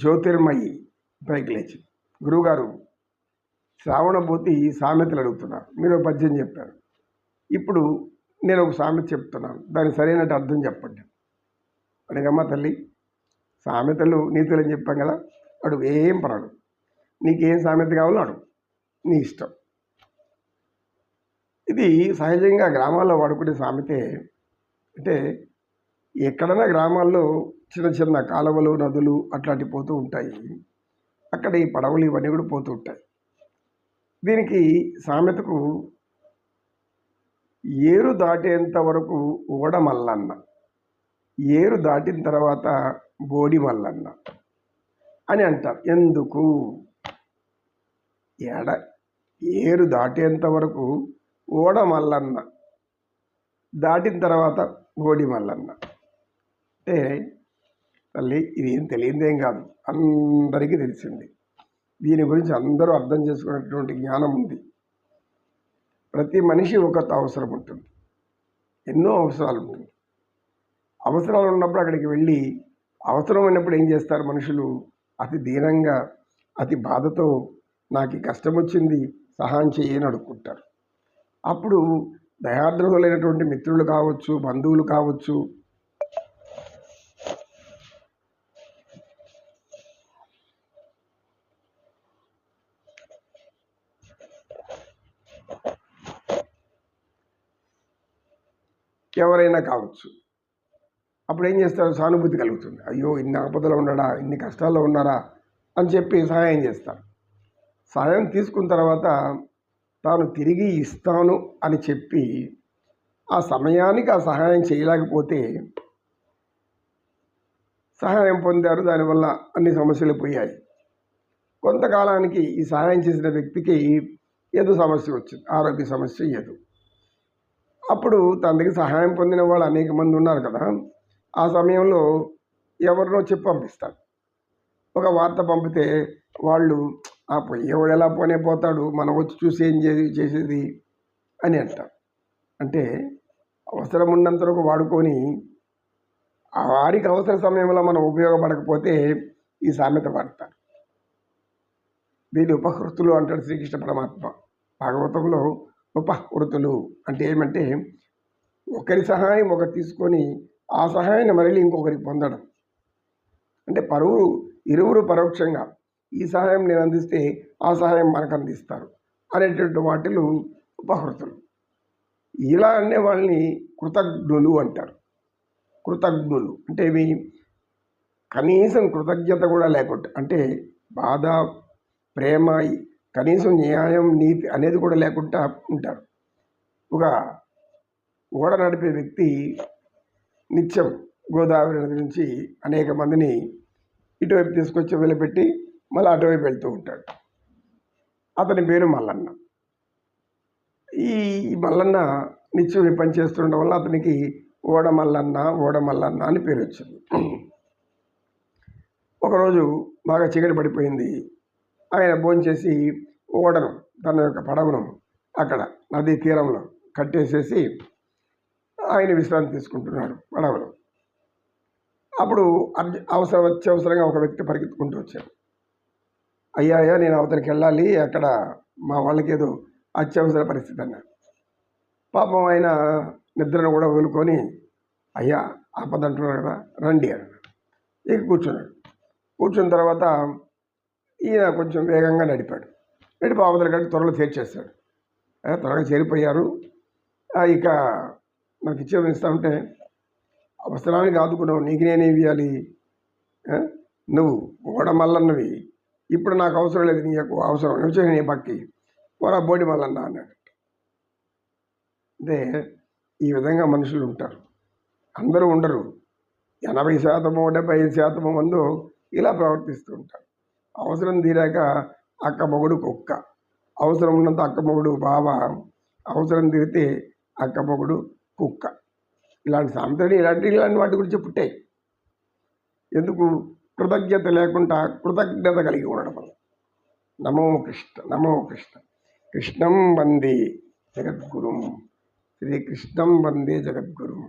జ్యోతిర్మయి పైకి లేచి, గురువుగారు శ్రావణభూతి సామెతలు అడుగుతున్నారు, మీరు ఒక పద్యం చెప్పారు, ఇప్పుడు నేను ఒక సామెత చెప్తున్నాను, దాని సరైన అర్థం చెప్పండి. అడిగమ్మ తల్లి, సామెతలు నీతులు అని చెప్పాం కదా, అడుగు, ఏం పర్వాలేదు, నీకేం సామెత కావాలో అడుగు, నీ ఇష్టం. ఇది సహజంగా గ్రామాల్లో వాడుకునే సామెతే. అంటే ఎక్కడైనా గ్రామాల్లో చిన్న చిన్న కాలువలు, నదులు అట్లాంటివి పోతూ ఉంటాయి. అక్కడ ఈ పడవలు ఇవన్నీ కూడా పోతూ ఉంటాయి. దీనికి సామెతకు ఏరు దాటేంత వరకు ఓడ మల్లన్న, ఏరు దాటిన తర్వాత బోడి మల్లన్న అని అంటారు. ఎందుకు? ఏరు దాటేంత వరకు ఓడ మల్లన్న, దాటిన తర్వాత బోడి మల్లన్న. అంటే తల్లి, ఇది ఏం తెలియదేం కాదు, అందరికీ తెలిసింది. దీని గురించి అందరూ అర్థం చేసుకునేటువంటి జ్ఞానం ఉంది. ప్రతి మనిషి ఒక అవసరం ఉంటుంది, ఎన్నో అవసరాలు ఉంటుంది. అవసరాలు ఉన్నప్పుడు అక్కడికి వెళ్ళి అవసరమైనప్పుడు ఏం చేస్తారు మనుషులు? అతి దీనంగా, అతి బాధతో, నాకు ఈ కష్టం వచ్చింది, సహాయం చేయని అడుక్కుంటారు. అప్పుడు దయాద్రులైనటువంటి మిత్రులు కావచ్చు, బంధువులు కావచ్చు, ఎవరైనా కావచ్చు, అప్పుడు ఏం చేస్తారు? సానుభూతి కలుగుతుంది. అయ్యో, ఇన్ని ఆపదలో ఉన్నాడా, ఇన్ని కష్టాల్లో ఉన్నారా అని చెప్పి సహాయం చేస్తారు. సహాయం తీసుకున్న తర్వాత తాను తిరిగి ఇస్తాను అని చెప్పి ఆ సమయానికి ఆ సహాయం చేయలేకపోతే సహాయం పొందారు, దానివల్ల అన్ని సమస్యలు పోయాయి. కొంతకాలానికి ఈ సహాయం చేసిన వ్యక్తికి ఏదో సమస్య వచ్చింది, ఆరోగ్య సమస్య ఏదో. అప్పుడు తన దగ్గర సహాయం పొందిన వాళ్ళు అనేక మంది ఉన్నారు కదా, ఆ సమయంలో ఎవరినో చెప్పి పంపిస్తాడు. ఒక వార్త పంపితే వాళ్ళు, ఆ పోయేవాడు ఎలా పోతాడు, మనం వచ్చి చూసి ఏం చేసేది అని అంటారు. అంటే అవసరం ఉన్నంత వరకు వాడుకొని ఆ వారికి అవసర సమయంలో మనం ఉపయోగపడకపోతే ఈ సామెత వాడతారు. దీని ఉపహృతులు అంటాడు శ్రీకృష్ణ పరమాత్మ భాగవతంలో. ఉపహృతులు అంటే ఏమంటే ఒకరి సహాయం ఒకరు తీసుకొని ఆ సహాయాన్ని మళ్ళీ ఇంకొకరికి పొందడం. అంటే ఇరువురు పరోక్షంగా ఈ సహాయం నేను అందిస్తే ఆ సహాయం మనకు అందిస్తారు అనేటువంటి వాటిలు ఉపహృతులు. ఇలా అనే వాళ్ళని కృతజ్ఞులు అంటారు. కృతజ్ఞులు అంటే ఇవి కనీసం కృతజ్ఞత కూడా లేకుండా, అంటే బాధ, ప్రేమ, కనీసం న్యాయం, నీతి అనేది కూడా లేకుండా ఉంటారు. ఒక ఓడ నడిపే వ్యక్తి నిత్యం గోదావరి నది నుంచి అనేక మందిని ఇటువైపు తీసుకొచ్చి వదిలిపెట్టి మళ్ళీ అటువైపు వెళ్తూ ఉంటాడు. అతని పేరు మల్లన్న. ఈ మల్లన్న నిత్యం పని చేస్తుండడం వల్ల అతనికి ఓడ మల్లన్న అని పేరు వచ్చింది. ఒకరోజు బాగా చీకటి పడిపోయింది. ఆయన భోంచేసి ఓడను, తన యొక్క పడవను అక్కడ నదీ తీరంలో కట్టేసేసి ఆయన విశ్రాంతి తీసుకుంటున్నాడు పడవలో. అప్పుడు అత్యవసరంగా ఒక వ్యక్తి పరిగెత్తుకుంటూ వచ్చాడు. అయ్యా, నేను అవతలికి వెళ్ళాలి, అక్కడ మా వాళ్ళకి ఏదో అత్యవసర పరిస్థితి అన్నాడు. పాపం ఆయన నిద్రను కూడా వదులుకొని, అయ్యా ఆపద అంటున్నాడు కదా, రండి అన్నాడు. ఇక కూర్చున్న తర్వాత ఈయన కొంచెం వేగంగా నడిపాడు. అవతల కంటే త్వరలో చేర్చేస్తాడు. త్వరగా చేరిపోయారు, ఇక నాకు ఇచ్చేది ఇస్తా ఉంటే అవసరానికి ఆదుకున్నావు, నీకు నేనే ఇవ్వాలి, నువ్వు ఓడ మల్లన్నవి, ఇప్పుడు నాకు అవసరం లేదు, నీకు అవసరం వచ్చి నీ పక్కి ఓరా బోడి మల్లన్న అన్నాడు. అంటే ఈ విధంగా మనుషులు ఉంటారు, అందరూ ఉండరు. 80%, 75% మంది ఇలా ప్రవర్తిస్తూ ఉంటారు. అవసరం తీరాక అక్క మొగుడు కుక్క, అవసరం ఉన్నంత అక్క మొగుడు బావ, అవసరం తీరితే అక్క మొగుడు కుక్క. ఇలాంటి సామెతలు ఇలాంటి వాటి గురించి పుట్టాయి. ఎందుకు? కృతజ్ఞత లేకుండా కృతజ్ఞత కలిగి ఉండడం వల్ల. నమో కృష్ణ. కృష్ణం వందే జగద్గురుం, శ్రీకృష్ణం వందే జగద్గురుం.